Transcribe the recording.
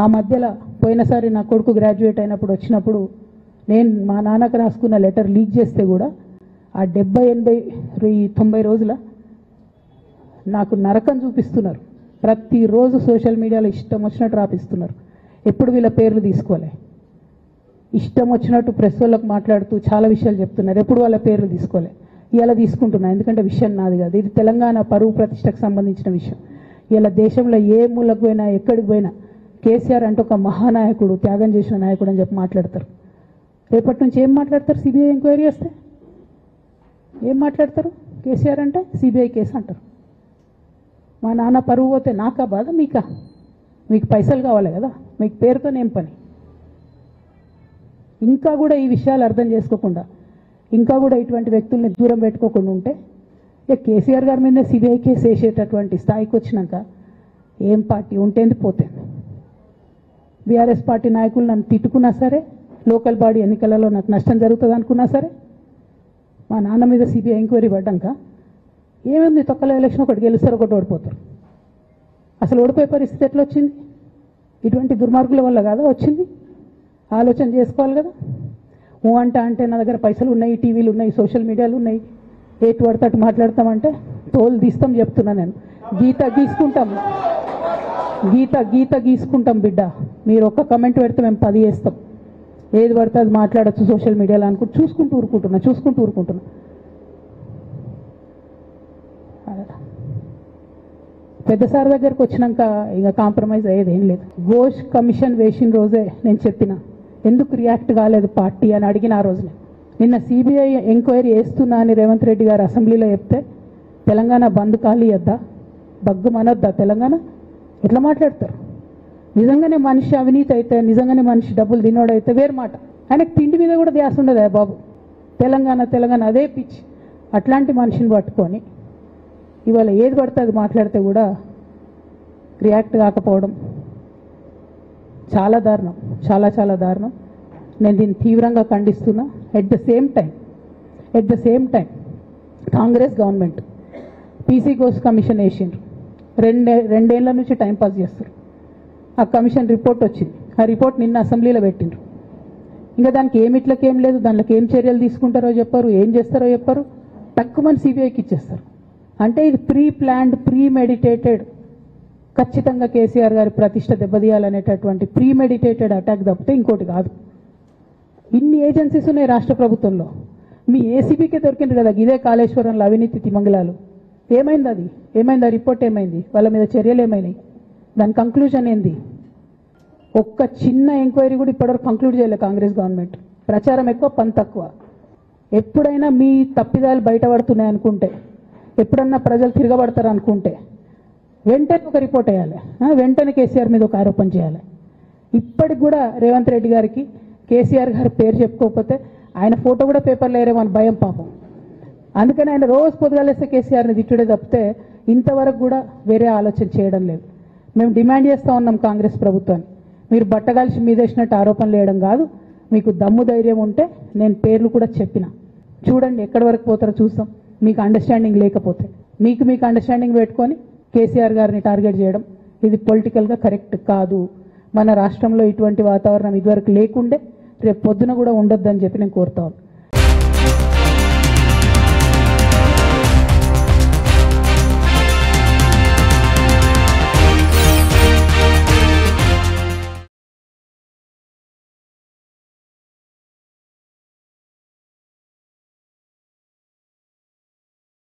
ఆ మధ్యలో పోయినసారి నా కొడుకు గ్రాడ్యుయేట్ అయినప్పుడు వచ్చినప్పుడు నేను మా నాన్నకు రాసుకున్న లెటర్ లీక్ చేస్తే కూడా ఆ 70, 80, 90 రోజుల నాకు నరకం చూపిస్తున్నారు. ప్రతిరోజు సోషల్ మీడియాలో ఇష్టం వచ్చినట్టు రాపిస్తున్నారు. ఎప్పుడు వీళ్ళ పేర్లు తీసుకోలే, ఇష్టం వచ్చినట్టు ప్రెస్ వాళ్ళకు మాట్లాడుతూ చాలా విషయాలు చెప్తున్నారు. ఎప్పుడు వాళ్ళ పేర్లు తీసుకోలే. ఇలా తీసుకుంటున్నా, ఎందుకంటే విషయం నాది కాదు, ఇది తెలంగాణ పరువు ప్రతిష్టకు సంబంధించిన విషయం. ఇలా దేశంలో ఏ మూలకు పోయినా ఎక్కడికి పోయినా కేసీఆర్ అంటే ఒక మహానాయకుడు, త్యాగం చేసిన నాయకుడు అని చెప్పి మాట్లాడతారు. రేపటి నుంచి ఏం మాట్లాడతారు? సిబిఐ ఎంక్వైరీ చేస్తే ఏం మాట్లాడతారు? కేసీఆర్ అంటే సిబిఐ కేసు అంటారు. మా నాన్న పరువు పోతే నాకా బాధ, మీకా? మీకు పైసలు కావాలి కదా, మీకు పేరుతోనేం పని? ఇంకా కూడా ఈ విషయాలు అర్థం చేసుకోకుండా, ఇంకా కూడా ఇటువంటి వ్యక్తుల్ని దూరం పెట్టుకోకుండా ఉంటే ఇక కేసీఆర్ గారి మీద సిబిఐ కేసు వేసేటటువంటి స్థాయికి వచ్చినాక ఏం పార్టీ ఉంటేంది పోతేంది. బీఆర్ఎస్ పార్టీ నాయకులు నన్ను తిట్టుకున్నా సరే, లోకల్ బాడీ ఎన్నికలలో నాకు నష్టం జరుగుతుంది అనుకున్నా సరే, మా నాన్న మీద సిబిఐ ఎంక్వైరీ పడ్డాక ఏముంది, తొక్కల ఎలక్షన్ ఒకటి గెలుస్తారు, ఒకటి ఓడిపోతారు. అసలు ఓడిపోయే పరిస్థితి ఎట్లా వచ్చింది? ఇటువంటి దుర్మార్గుల వల్ల కాదా వచ్చింది? ఆలోచన చేసుకోవాలి కదా. అంటే నా దగ్గర పైసలు ఉన్నాయి, టీవీలు ఉన్నాయి, సోషల్ మీడియాలు ఉన్నాయి, ఏటు పడతాటు మాట్లాడతామంటే తోలు తీస్తాం చెప్తున్నా నేను. గీత గీసుకుంటాం బిడ్డ. మీరు ఒక్క కమెంట్ పెడితే మేము 10 చేస్తాం. ఏది పడితే అది మాట్లాడచ్చు సోషల్ మీడియాలో అనుకుంటూ చూసుకుంటూ ఊరుకుంటున్నా. పెద్ద సార్ దగ్గరకు వచ్చినాక ఇక కాంప్రమైజ్ అయ్యేది ఏం లేదు. ఘోష్ కమిషన్ వేసిన రోజే నేను చెప్పిన, ఎందుకు రియాక్ట్ కాలేదు పార్టీ అని అడిగిన ఆ రోజునే. నిన్న సిబిఐ ఎంక్వైరీ వేస్తున్నా అని రేవంత్ రెడ్డి గారు అసెంబ్లీలో చెప్తే తెలంగాణ బంద్ కాలియద్దా, బగ్గు మనొద్దా తెలంగాణ? ఎట్లా మాట్లాడతారు? నిజంగానే మనిషి అవినీతి అయితే, నిజంగానే మనిషి డబ్బులు తినోడైతే వేరు మాట. ఆయనకు తిండి మీద కూడా ధ్యాస ఉండదా బాబు? తెలంగాణ అదే పిచ్చి. అట్లాంటి మనిషిని పట్టుకొని ఇవాళ ఏది పడితే అది మాట్లాడితే కూడా రియాక్ట్ కాకపోవడం చాలా దారుణం, చాలా దారుణం. నేను దీన్ని తీవ్రంగా ఖండిస్తున్నా. At the same time Congress government PC Ghosh commission వేసిండ్రు. రెండేళ్ల నుంచి టైంపాస్ చేస్తారు. ఆ కమిషన్ రిపోర్ట్ వచ్చింది. ఆ రిపోర్ట్ నిన్న అసెంబ్లీలో పెట్టిండ్రు. ఇంకా దానికి ఏమిట్లకేం లేదు, దాంట్లోకి ఏం చర్యలు తీసుకుంటారో చెప్పారు, ఏం చేస్తారో చెప్పారు, తక్కువని సిబిఐకి ఇచ్చేస్తారు. అంటే ఇది ప్రీ ప్లాన్డ్, ప్రీ మెడిటేటెడ్, ఖచ్చితంగా కేసీఆర్ గారి ప్రతిష్ట దెబ్బతీయాలనేటటువంటి ప్రీ మెడిటేటెడ్ అటాక్ తప్పితే ఇంకోటి కాదు. ఇన్ని ఏజెన్సీస్ ఉన్నాయి రాష్ట్ర ప్రభుత్వంలో. మీ ఏసీబీకే దొరికింది కదా ఇదే కాళేశ్వరంలో అవినీతి తిమంగళాలు. ఏమైంది? ఆ రిపోర్ట్ ఏమైంది? వాళ్ళ మీద చర్యలు ఏమైనాయి? దాని కంక్లూజన్ ఏంది? ఒక్క చిన్న ఎంక్వైరీ కూడా ఇప్పటివరకు కంక్లూడ్ చేయలేదు కాంగ్రెస్ గవర్నమెంట్. ప్రచారం ఎక్కువ, పని తక్కువ. ఎప్పుడైనా మీ తప్పిదాలు బయటపడుతున్నాయి అనుకుంటే, ఎప్పుడన్నా ప్రజలు తిరగబడతారు అనుకుంటే వెంటనే ఒక రిపోర్ట్ వేయాలి, వెంటనే కేసీఆర్ మీద ఒక ఆరోపణ చేయాలి. ఇప్పటికి కూడా రేవంత్ రెడ్డి గారికి కేసీఆర్ గారి పేరు చెప్పుకోకపోతే ఆయన ఫోటో కూడా పేపర్లో వేరేమో అని భయం పాపం. అందుకని ఆయన రోజు పొద్దుగాలేస్తే కేసీఆర్ని తిట్టుడే తప్పితే ఇంతవరకు కూడా వేరే ఆలోచన చేయడం లేదు. మేము డిమాండ్ చేస్తూ ఉన్నాం కాంగ్రెస్ ప్రభుత్వాన్ని, మీరు బట్టగాల్చి మీదేసినట్టు ఆరోపణలు వేయడం కాదు, మీకు దమ్ము ధైర్యం ఉంటే నేను పేర్లు కూడా చెప్పిన, చూడండి ఎక్కడి వరకు పోతారో చూస్తాం. మీకు అండర్స్టాండింగ్ లేకపోతే మీకు అండర్స్టాండింగ్ పెట్టుకొని కేసీఆర్ గారిని టార్గెట్ చేయడం ఇది పొలిటికల్గా కరెక్ట్ కాదు. మన రాష్ట్రంలో ఇటువంటి వాతావరణం ఇదివరకు లేకుండే, రేపు పొద్దున కూడా ఉండొద్దని చెప్పి నేను కోరుతాను.